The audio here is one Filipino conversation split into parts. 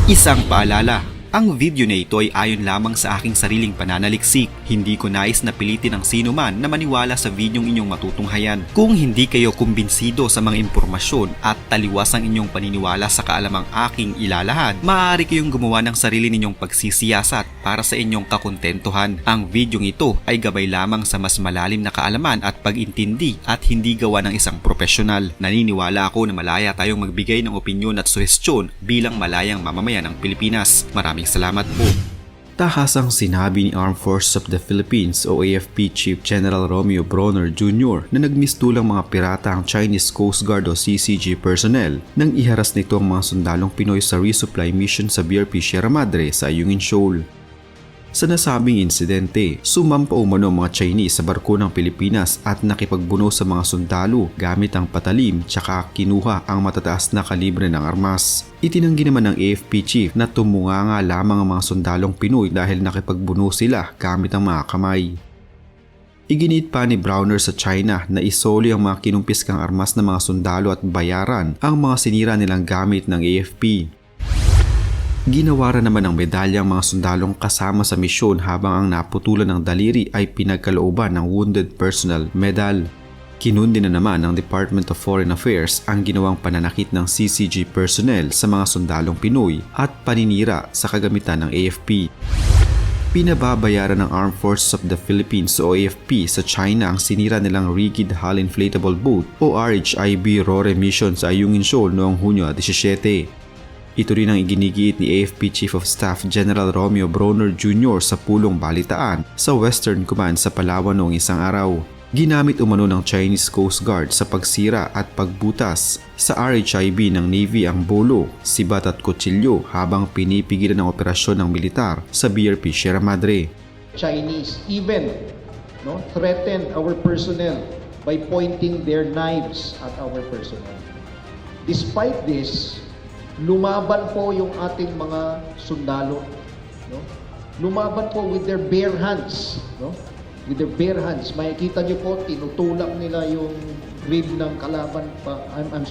Isang paalala, ang video na ito ay ayon lamang sa aking sariling pananaliksik. Hindi ko nais na pilitin ang sino man na maniwala sa videong inyong matutunghayan. Kung hindi kayo kumbinsido sa mga impormasyon at taliwas ang inyong paniniwala sa kaalamang aking ilalahad, maaari kayong gumawa ng sarili ninyong pagsisiyasat para sa inyong kakontentuhan. Ang videong ito ay gabay lamang sa mas malalim na kaalaman at pag-intindi at hindi gawa ng isang profesional. Naniniwala ako na malaya tayong magbigay ng opinyon at suhestyon bilang malayang mamamayan ng Pilipinas. Maraming salamat po. Tahasang sinabi ni Armed Forces of the Philippines o AFP Chief General Romeo Bronner Jr. na nagmistulang mga pirata ang Chinese Coast Guard o CCG personnel nang iharas nito ang mga sundalong Pinoy sa resupply mission sa BRP Sierra Madre sa Ayungin Shoal. Sa nasabing insidente, sumampa umano ang mga Chinese sa barko ng Pilipinas at nakipagbuno sa mga sundalo gamit ang patalim tsaka kinuha ang matataas na kalibre ng armas. Itinanggi naman ng AFP chief na tumunganga lamang ang mga sundalong Pinoy dahil nakipagbuno sila gamit ang mga kamay. Iginit pa ni Bronner sa China na isoli ang mga kinumpiskang armas ng mga sundalo at bayaran ang mga sinira nilang gamit ng AFP. Ginawaran naman ng medalya ang mga sundalong kasama sa misyon habang ang naputulan ng daliri ay pinagkalooban ng Wounded Personnel Medal. Kinundi na naman ng Department of Foreign Affairs ang ginawang pananakit ng CCG personnel sa mga sundalong Pinoy at paninira sa kagamitan ng AFP. Pinababayaran ng Armed Forces of the Philippines o AFP sa China ang sinira nilang Rigid Hull Inflatable Boat o RHIB RORE mission sa Ayungin Shoal noong Hunyo 17. Ito rin ang iginigiit ni AFP Chief of Staff General Romeo Bronner Jr. sa pulong balitaan sa Western Command sa Palawan noong isang araw. Ginamit umano ng Chinese Coast Guard sa pagsira at pagbutas sa RHIB ng Navy ang bolo, sibat at kutsilyo habang pinipigilan ang operasyon ng militar sa BRP Sierra Madre. Chinese even threaten our personnel by pointing their knives at our personnel. Despite this, lumaban po yung ating mga sundalo. Lumaban po with their bare hands. With their bare hands. Makikita nyo po, tinutulak nila yung rib ng kalaban pa, ng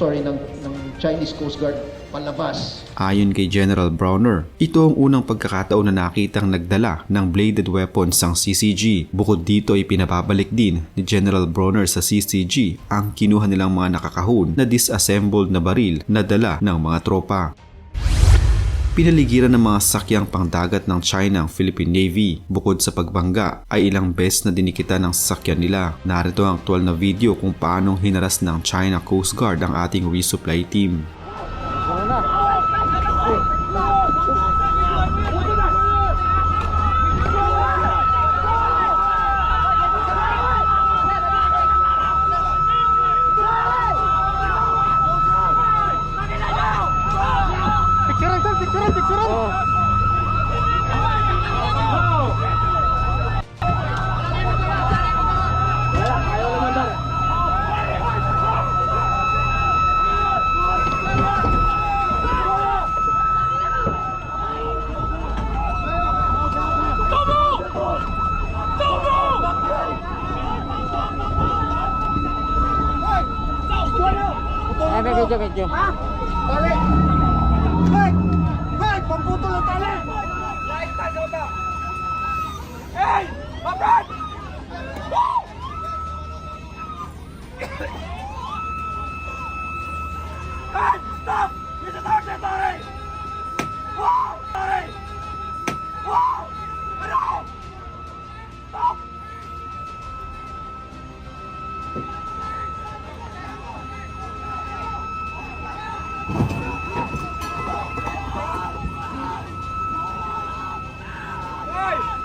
Chinese Coast Guard palabas. Ayon kay General Bronner, ito ang unang pagkakataon na nakitang nagdala ng bladed weapons ang CCG. Bukod dito ay pinababalik din ni General Bronner sa CCG ang kinuha nilang mga nakakahon na disassembled na baril na dala ng mga tropa. Pinaligiran ng mga sakyang pangdagat ng China ang Philippine Navy. Bukod sa pagbangga, ay ilang beses na dinikitan ng sasakyan nila. Narito ang aktual na video kung paano hinaras ng China Coast Guard ang ating resupply team. Medyo. Tali! Hey! Hey! Pamputol ang tali! Lahat tayo ito! Hey! Mabran! Hey! Stop! Dito tayo siya, tali! Wow! Tali! Wow! Ano? Stop!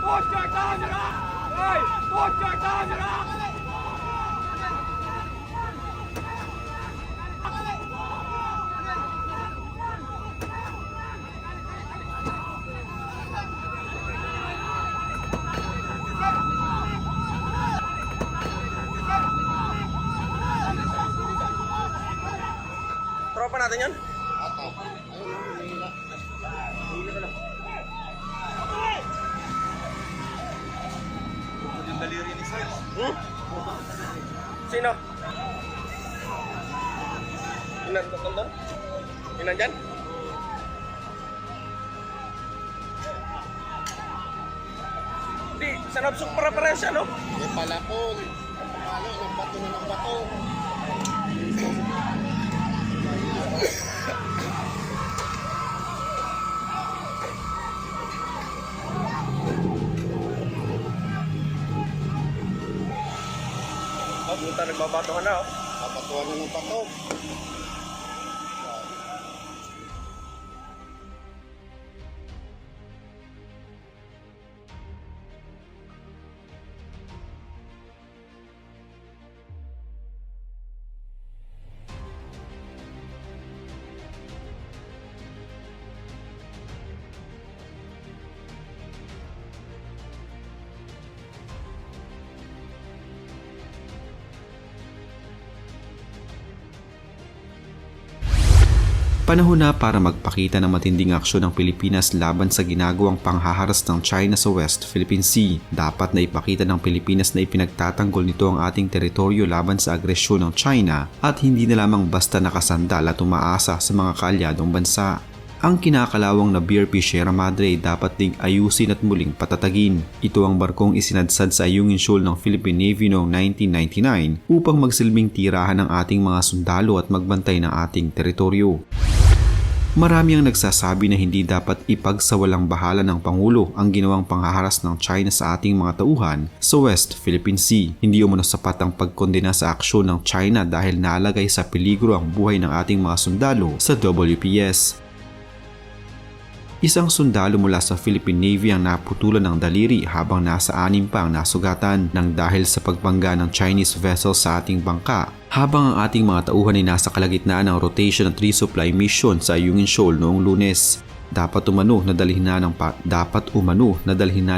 Put your hands up! Hey! Put your hands up! Tropa natin yun? Daliri ni Sir. Sino? Nandun? Nandyan? Sarap suk para-parehas no? May palapon. Ano, ng bato na ng bato. Oh, buta nagbabatuhan na oh. Papatuan na ng bato. Panahon na para magpakita ng matinding aksyon ng Pilipinas laban sa ginagawang panghaharas ng China sa West Philippine Sea. Dapat na ipakita ng Pilipinas na ipinagtatanggol nito ang ating teritoryo laban sa agresyon ng China at hindi na lamang basta nakasandal at umaasa sa mga kaalyadong bansa. Ang kinakalawang na BRP Sierra Madre dapat ding ayusin at muling patatagin. Ito ang barkong isinadsad sa Ayungin Shoal ng Philippine Navy noong 1999 upang magsilbing tirahan ng ating mga sundalo at magbantay ng ating teritoryo. Marami ang nagsasabi na hindi dapat ipagsawalang bahala ng Pangulo ang ginawang panghaharas ng China sa ating mga tauhan sa West Philippine Sea. Hindi umano sapat ang pagkondena sa aksyon ng China dahil nalagay sa peligro ang buhay ng ating mga sundalo sa WPS. Isang sundalo mula sa Philippine Navy ang naputulan ng daliri habang nasa 6 pa ang nasugatan nang dahil sa pagbangga ng Chinese vessel sa ating bangka habang ang ating mga tauhan ay nasa kalagitnaan ng rotation at resupply mission sa Ayungin Shoal noong Lunes. Dapat umano na dalhin na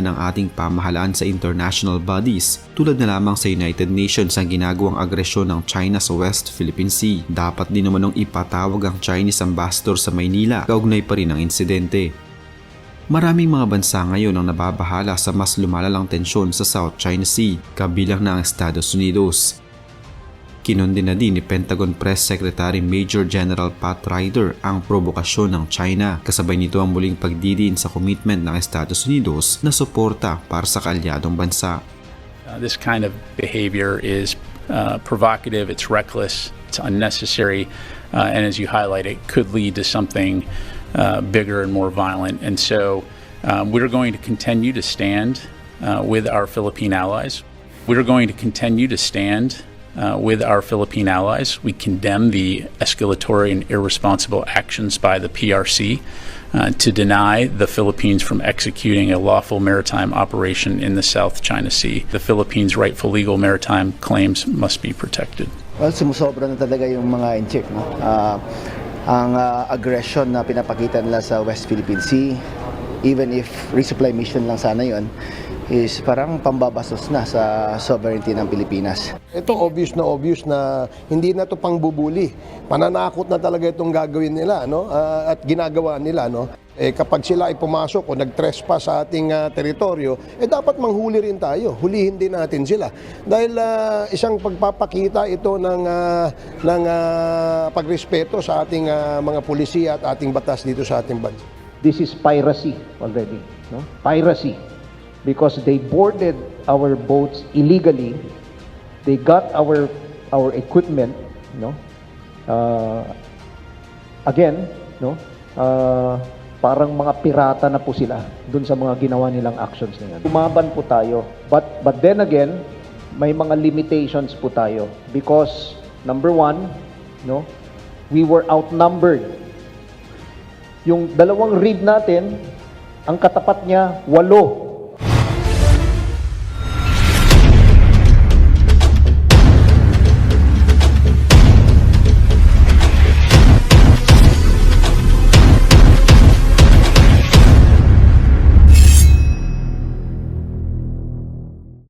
ng ating pamahalaan sa international bodies tulad na lamang sa United Nations ang ginagawang agresyon ng China sa West Philippine Sea. Dapat din umanong ipatawag ang Chinese ambassador sa Maynila kaugnay pa rin ng insidente. Maraming mga bansa ngayon ang nababahala sa mas lumalalang tensyon sa South China Sea, kabilang na ang Estados Unidos. Kinondena din ni Pentagon Press Secretary Major General Pat Ryder ang provokasyon ng China. Kasabay nito ang muling pagdidiin sa commitment ng Estados Unidos na suporta para sa kaalyadong bansa. This kind of behavior is provocative, it's reckless, it's unnecessary, and as you highlight, it could lead to something bigger and more violent. And so we're going to continue to stand with our Philippine allies. We're going to continue to stand with our Philippine allies. We condemn the escalatory and irresponsible actions by the PRC to deny the Philippines from executing a lawful maritime operation in the South China Sea. The Philippines' rightful legal maritime claims must be protected. Well, sumusobra na talaga yung mga in-check, no? Ang aggression na pinapakita nila sa West Philippine Sea, even if resupply mission lang sana yun, is parang pambabastos na sa sovereignty ng Pilipinas. Ito obvious na hindi na to pangbubuli. Pananakot na talaga itong gagawin nila, no? At ginagawa nila, no? Kapag sila ay pumasok o nag-trespass sa ating teritoryo, dapat manghuli rin tayo. Hulihin din natin sila. Dahil isang pagpapakita ito ng pagrespeto sa ating mga pulisiya at ating batas dito sa ating bansa. This is piracy already, no? Piracy. Because they boarded our boats illegally, they got our equipment, no? Again, no? Parang mga pirata na po sila dun sa mga ginawa nilang actions na yan. Lumaban po tayo, but then again, may mga limitations po tayo because number one, no? We were outnumbered. Yung dalawang rib natin, ang katapat niya 8.